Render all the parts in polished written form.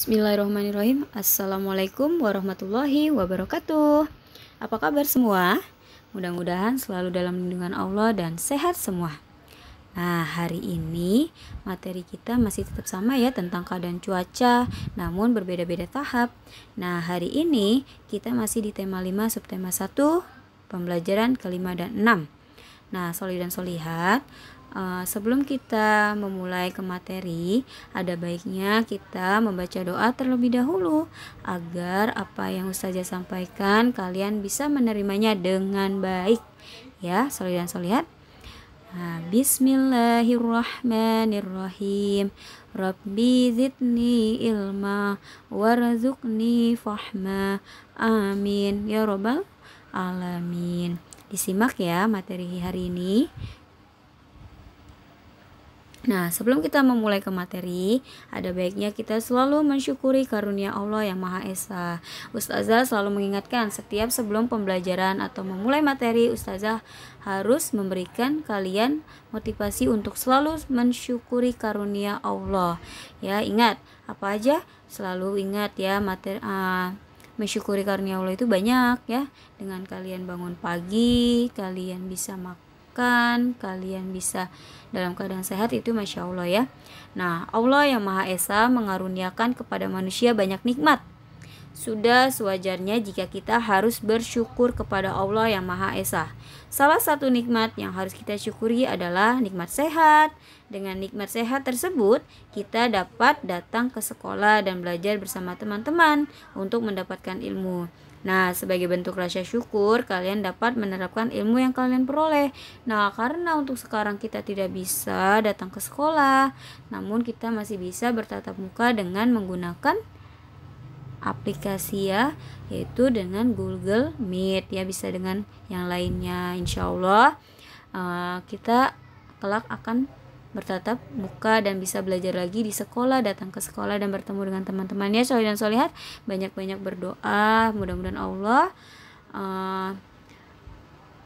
Bismillahirrahmanirrahim. Assalamualaikum warahmatullahi wabarakatuh. Apa kabar semua? Mudah-mudahan selalu dalam lindungan Allah dan sehat semua. Nah, hari ini materi kita masih tetap sama ya, tentang keadaan cuaca, namun berbeda-beda tahap. Nah, hari ini kita masih di tema 5 subtema 1, pembelajaran kelima dan 6. Nah, soli dan solihat, sebelum kita memulai ke materi, ada baiknya kita membaca doa terlebih dahulu agar apa yang Ustazah sampaikan kalian bisa menerimanya dengan baik. Ya, soli dan solihat. Nah, Bismillahirrahmanirrahim. Rabbi zidni ilma warzuqni fahma. Amin ya robbal alamin. Disimak ya materi hari ini. Nah, sebelum kita memulai ke materi, ada baiknya kita selalu mensyukuri karunia Allah yang Maha Esa. Ustazah selalu mengingatkan setiap sebelum pembelajaran atau memulai materi, Ustazah harus memberikan kalian motivasi untuk selalu mensyukuri karunia Allah. Ya, ingat, apa aja selalu ingat ya, mensyukuri karunia Allah itu banyak ya. Dengan kalian bangun pagi, kalian bisa makan, kalian bisa dalam keadaan sehat, itu Masya Allah ya. Nah, Allah yang Maha Esa mengaruniakan kepada manusia banyak nikmat. Sudah sewajarnya jika kita harus bersyukur kepada Allah yang Maha Esa. Salah satu nikmat yang harus kita syukuri adalah nikmat sehat. Dengan nikmat sehat tersebut, kita dapat datang ke sekolah dan belajar bersama teman-teman untuk mendapatkan ilmu. Nah, sebagai bentuk rasa syukur, kalian dapat menerapkan ilmu yang kalian peroleh. Nah, karena untuk sekarang kita tidak bisa datang ke sekolah, namun kita masih bisa bertatap muka dengan menggunakan aplikasi ya, yaitu dengan Google Meet ya, bisa dengan yang lainnya. Insya Allah kita kelak akan bertatap muka dan bisa belajar lagi di sekolah, datang ke sekolah dan bertemu dengan teman-temannya. Soleh dan solihat, banyak-banyak berdoa, mudah-mudahan Allah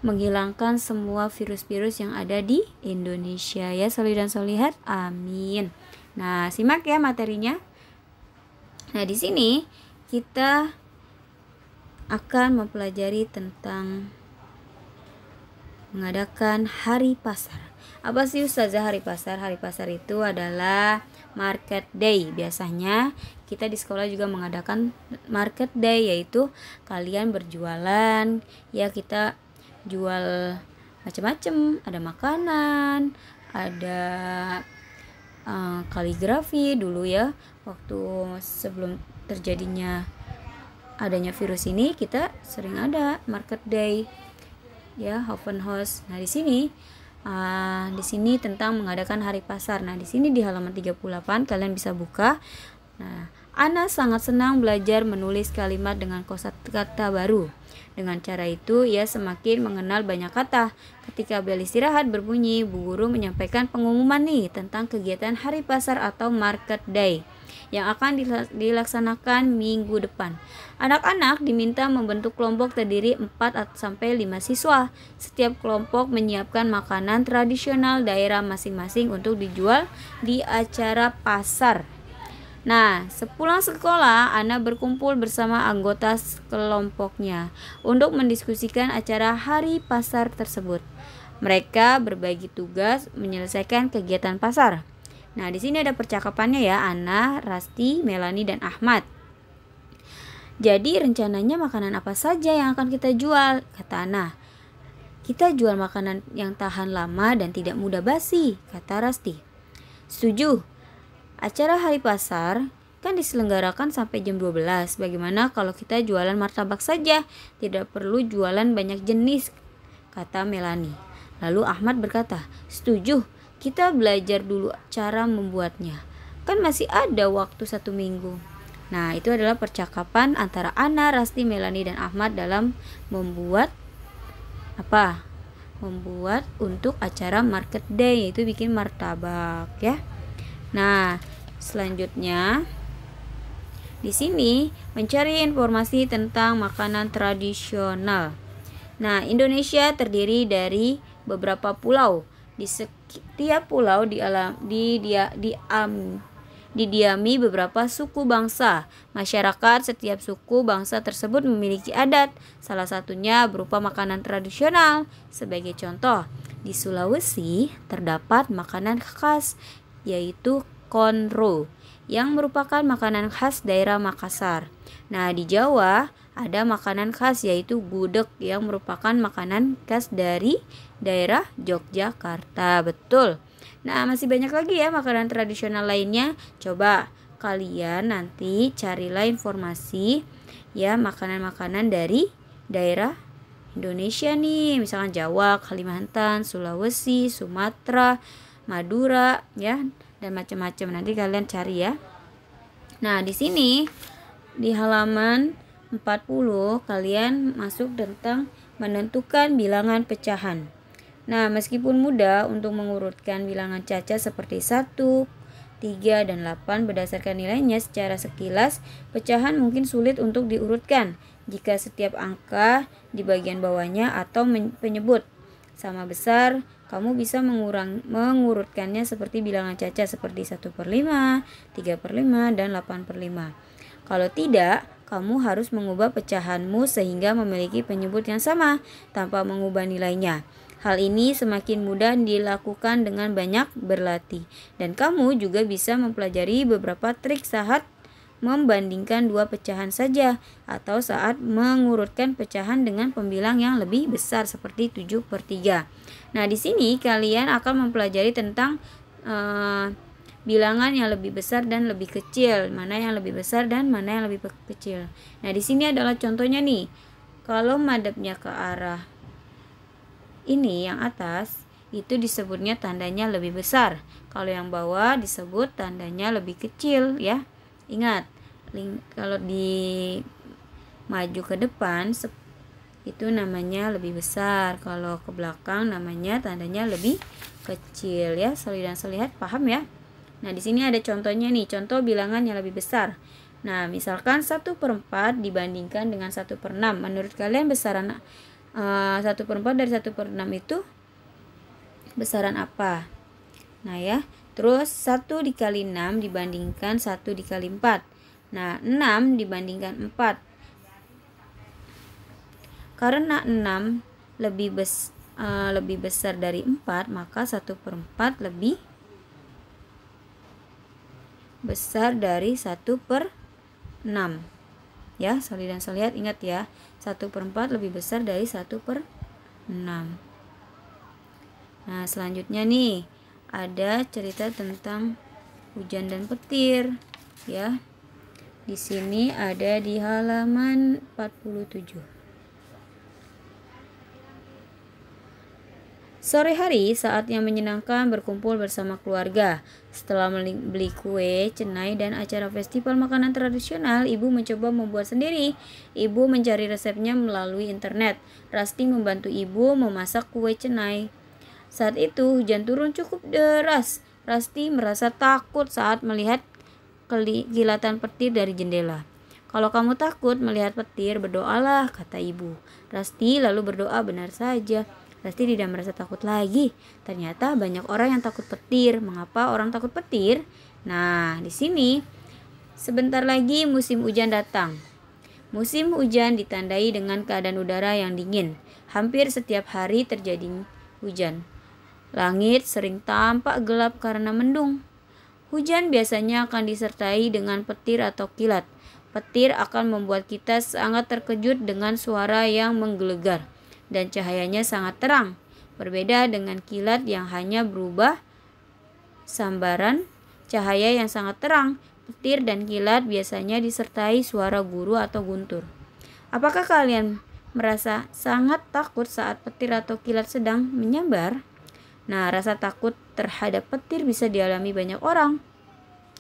menghilangkan semua virus-virus yang ada di Indonesia ya, soleh dan solihat, amin. Nah, simak ya materinya. Nah, di sini kita akan mempelajari tentang mengadakan hari pasar. Apa sih Ustazah hari pasar? Hari pasar itu adalah market day. Biasanya kita di sekolah juga mengadakan market day, yaitu kalian berjualan ya, kita jual macam-macam, ada makanan, ada kaligrafi dulu ya, waktu sebelum terjadinya adanya virus ini kita sering ada market day ya, open house. Nah, di sini tentang mengadakan hari pasar. Nah, di sini di halaman 38 kalian bisa buka. Nah, Ana sangat senang belajar menulis kalimat dengan kosakata baru. Dengan cara itu ia semakin mengenal banyak kata. Ketika bel istirahat berbunyi, Bu Guru menyampaikan pengumuman nih tentang kegiatan hari pasar atau market day yang akan dilaksanakan minggu depan. Anak-anak diminta membentuk kelompok terdiri 4-5 siswa. Setiap kelompok menyiapkan makanan tradisional daerah masing-masing untuk dijual di acara pasar. Nah, sepulang sekolah, Ana berkumpul bersama anggota kelompoknya untuk mendiskusikan acara hari pasar tersebut. Mereka berbagi tugas menyelesaikan kegiatan pasar. Nah, di sini ada percakapannya ya, Ana, Rasti, Melani, dan Ahmad. Jadi rencananya makanan apa saja yang akan kita jual? Kata Ana. Kita jual makanan yang tahan lama dan tidak mudah basi, kata Rasti. Setuju. Acara hari pasar kan diselenggarakan sampai jam 12. Bagaimana kalau kita jualan martabak saja? Tidak perlu jualan banyak jenis, kata Melani. Lalu Ahmad berkata, setuju. Kita belajar dulu cara membuatnya. Kan masih ada waktu 1 minggu. Nah, itu adalah percakapan antara Ana, Rasti, Melani, dan Ahmad dalam membuat apa? Membuat untuk acara market day, yaitu bikin martabak ya. Nah, selanjutnya di sini mencari informasi tentang makanan tradisional. Nah, Indonesia terdiri dari beberapa pulau. Di setiap pulau didiami beberapa suku bangsa. Masyarakat setiap suku bangsa tersebut memiliki adat, salah satunya berupa makanan tradisional. Sebagai contoh, di Sulawesi terdapat makanan khas yaitu konro yang merupakan makanan khas daerah Makassar. Nah, di Jawa ada makanan khas yaitu gudeg yang merupakan makanan khas dari daerah Yogyakarta. Betul. Nah, masih banyak lagi ya makanan tradisional lainnya. Coba kalian nanti carilah informasi ya makanan-makanan dari daerah Indonesia nih, misalkan Jawa, Kalimantan, Sulawesi, Sumatera, Madura ya, dan macam-macam. Nanti kalian cari ya. Nah, di sini di halaman 40 kalian masuk tentang menentukan bilangan pecahan. Nah, meskipun mudah untuk mengurutkan bilangan cacat seperti 1, 3, dan 8 berdasarkan nilainya secara sekilas, pecahan mungkin sulit untuk diurutkan jika setiap angka di bagian bawahnya atau penyebut sama besar. Kamu bisa mengurutkannya seperti bilangan cacat seperti 1/5, 3/5, dan 8/5. Kalau tidak, kamu harus mengubah pecahanmu sehingga memiliki penyebut yang sama tanpa mengubah nilainya. Hal ini semakin mudah dilakukan dengan banyak berlatih. Dan kamu juga bisa mempelajari beberapa trik saat membandingkan dua pecahan saja atau saat mengurutkan pecahan dengan pembilang yang lebih besar seperti 7/3. Nah, di sini kalian akan mempelajari tentang bilangan yang lebih besar dan lebih kecil, mana yang lebih besar dan mana yang lebih kecil. Nah, di sini adalah contohnya nih. Kalau madepnya ke arah ini yang atas, itu disebutnya tandanya lebih besar. Kalau yang bawah disebut tandanya lebih kecil ya. Ingat, kalau di maju ke depan itu namanya lebih besar, kalau ke belakang namanya tandanya lebih kecil ya. Soli dan solihat paham ya? Nah, di sini ada contohnya nih, contoh bilangan yang lebih besar. Nah, misalkan 1/4 dibandingkan dengan 1/6. Menurut kalian besaran 1/4 dari 1/6 itu besaran apa? Nah ya, terus 1 dikali 6 dibandingkan 1 dikali 4. Nah, 6 dibandingkan 4. Karena 6 lebih besar dari 4, maka 1/4 lebih besar dari 1/6. Ya, soli dan solihat ingat ya, 1/4 lebih besar dari 1/6. Nah, selanjutnya nih ada cerita tentang hujan dan petir ya. Di sini ada di halaman 47. Sore hari saat yang menyenangkan berkumpul bersama keluarga. Setelah beli kue, cenai, dan acara festival makanan tradisional, ibu mencoba membuat sendiri. Ibu mencari resepnya melalui internet. Rasti membantu ibu memasak kue cenai. Saat itu hujan turun cukup deras. Rasti merasa takut saat melihat kilatan petir dari jendela. Kalau kamu takut melihat petir, berdoalah, kata ibu. Rasti lalu berdoa benar saja. Rasti tidak merasa takut lagi. Ternyata banyak orang yang takut petir. Mengapa orang takut petir? Nah, di sini sebentar lagi musim hujan datang. Musim hujan ditandai dengan keadaan udara yang dingin. Hampir setiap hari terjadi hujan. Langit sering tampak gelap karena mendung. Hujan biasanya akan disertai dengan petir atau kilat. Petir akan membuat kita sangat terkejut dengan suara yang menggelegar dan cahayanya sangat terang. Berbeda dengan kilat yang hanya berubah sambaran cahaya yang sangat terang. Petir dan kilat biasanya disertai suara guru atau guntur. Apakah kalian merasa sangat takut saat petir atau kilat sedang menyambar? Nah, rasa takut terhadap petir bisa dialami banyak orang.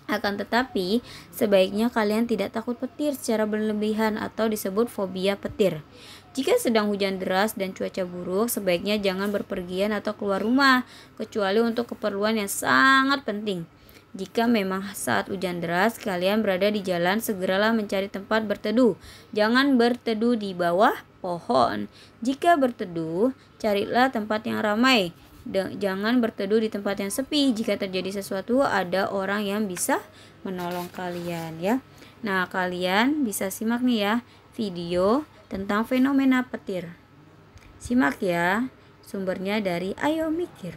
Akan tetapi, sebaiknya kalian tidak takut petir secara berlebihan atau disebut fobia petir. Jika sedang hujan deras dan cuaca buruk, sebaiknya jangan berpergian atau keluar rumah, kecuali untuk keperluan yang sangat penting. Jika memang saat hujan deras, kalian berada di jalan, segeralah mencari tempat berteduh. Jangan berteduh di bawah pohon. Jika berteduh, carilah tempat yang ramai. Jangan berteduh di tempat yang sepi. Jika terjadi sesuatu, ada orang yang bisa menolong kalian ya. Nah, kalian bisa simak nih ya video tentang fenomena petir. Simak ya, sumbernya dari Ayo Mikir.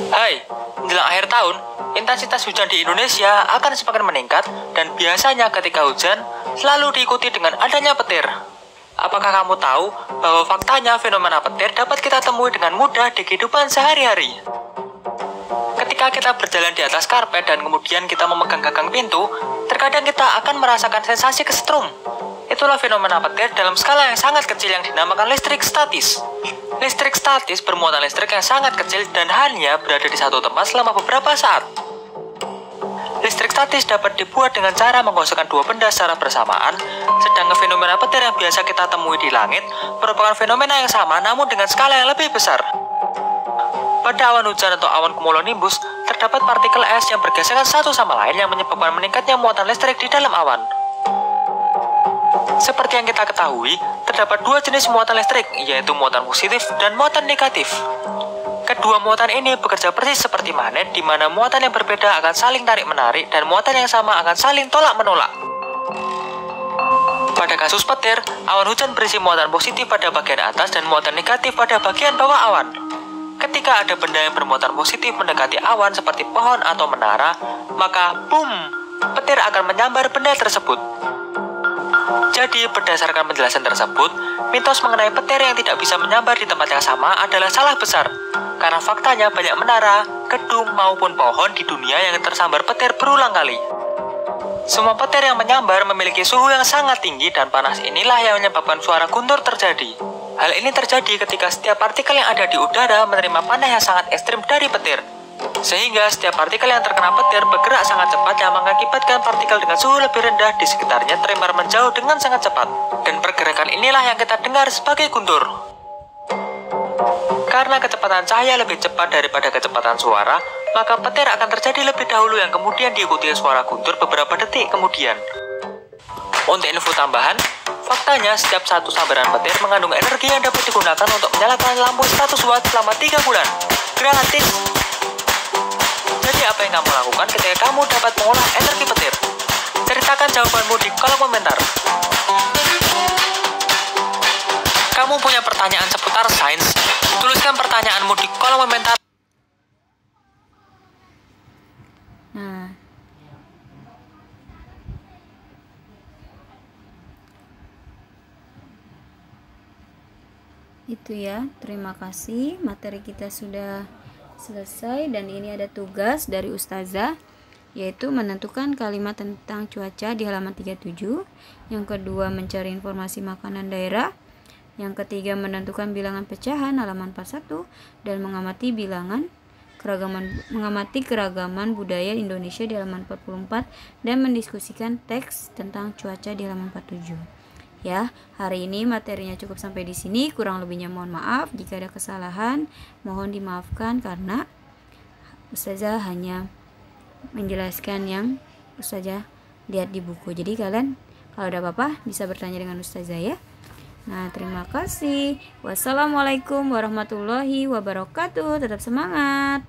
Hai, menjelang akhir tahun, intensitas hujan di Indonesia akan semakin meningkat dan biasanya ketika hujan selalu diikuti dengan adanya petir. Apakah kamu tahu bahwa faktanya fenomena petir dapat kita temui dengan mudah di kehidupan sehari-hari? Ketika kita berjalan di atas karpet dan kemudian kita memegang gagang pintu, terkadang kita akan merasakan sensasi kesetrum. Itulah fenomena petir dalam skala yang sangat kecil yang dinamakan listrik statis. Listrik statis bermuatan listrik yang sangat kecil dan hanya berada di satu tempat selama beberapa saat. Listrik statis dapat dibuat dengan cara menggosokkan dua benda secara bersamaan, sedangkan fenomena petir yang biasa kita temui di langit merupakan fenomena yang sama namun dengan skala yang lebih besar. Pada awan hujan atau awan cumulonimbus, terdapat partikel es yang bergesekan satu sama lain yang menyebabkan meningkatnya muatan listrik di dalam awan. Seperti yang kita ketahui, terdapat dua jenis muatan listrik, yaitu muatan positif dan muatan negatif. Kedua muatan ini bekerja persis seperti magnet, di mana muatan yang berbeda akan saling tarik-menarik dan muatan yang sama akan saling tolak-menolak. Pada kasus petir, awan hujan berisi muatan positif pada bagian atas dan muatan negatif pada bagian bawah awan. Ketika ada benda yang bermuatan positif mendekati awan seperti pohon atau menara, maka boom, petir akan menyambar benda tersebut. Jadi, berdasarkan penjelasan tersebut, mitos mengenai petir yang tidak bisa menyambar di tempat yang sama adalah salah besar. Karena faktanya banyak menara, gedung, maupun pohon di dunia yang tersambar petir berulang kali. Semua petir yang menyambar memiliki suhu yang sangat tinggi dan panas inilah yang menyebabkan suara guntur terjadi. Hal ini terjadi ketika setiap partikel yang ada di udara menerima panas yang sangat ekstrim dari petir. Sehingga setiap partikel yang terkena petir bergerak sangat cepat yang mengakibatkan partikel dengan suhu lebih rendah di sekitarnya terlempar menjauh dengan sangat cepat. Dan pergerakan inilah yang kita dengar sebagai guntur. Karena kecepatan cahaya lebih cepat daripada kecepatan suara, maka petir akan terjadi lebih dahulu yang kemudian diikuti suara guntur beberapa detik kemudian. Untuk info tambahan, faktanya setiap satu sambaran petir mengandung energi yang dapat digunakan untuk menyalakan lampu 100 watt selama 3 bulan. Gratis! Jadi apa yang kamu lakukan ketika kamu dapat mengolah energi petir? Ceritakan jawabanmu di kolom komentar. Kamu punya pertanyaan seputar sains? Tuliskan pertanyaanmu di kolom komentar. Nah, itu ya. Terima kasih. Materi kita sudah selesai dan ini ada tugas dari Ustazah, yaitu menentukan kalimat tentang cuaca di halaman 37. Yang kedua, mencari informasi makanan daerah. Yang ketiga, menentukan bilangan pecahan halaman 41 dan mengamati keragaman budaya Indonesia di halaman 44 dan mendiskusikan teks tentang cuaca di halaman 47. Ya, hari ini materinya cukup sampai di sini. Kurang lebihnya mohon maaf. Jika ada kesalahan, mohon dimaafkan karena Ustazah hanya menjelaskan yang Ustazah lihat di buku. Jadi kalian kalau ada apa-apa bisa bertanya dengan Ustazah ya. Nah, terima kasih. Wassalamualaikum warahmatullahi wabarakatuh. Tetap semangat.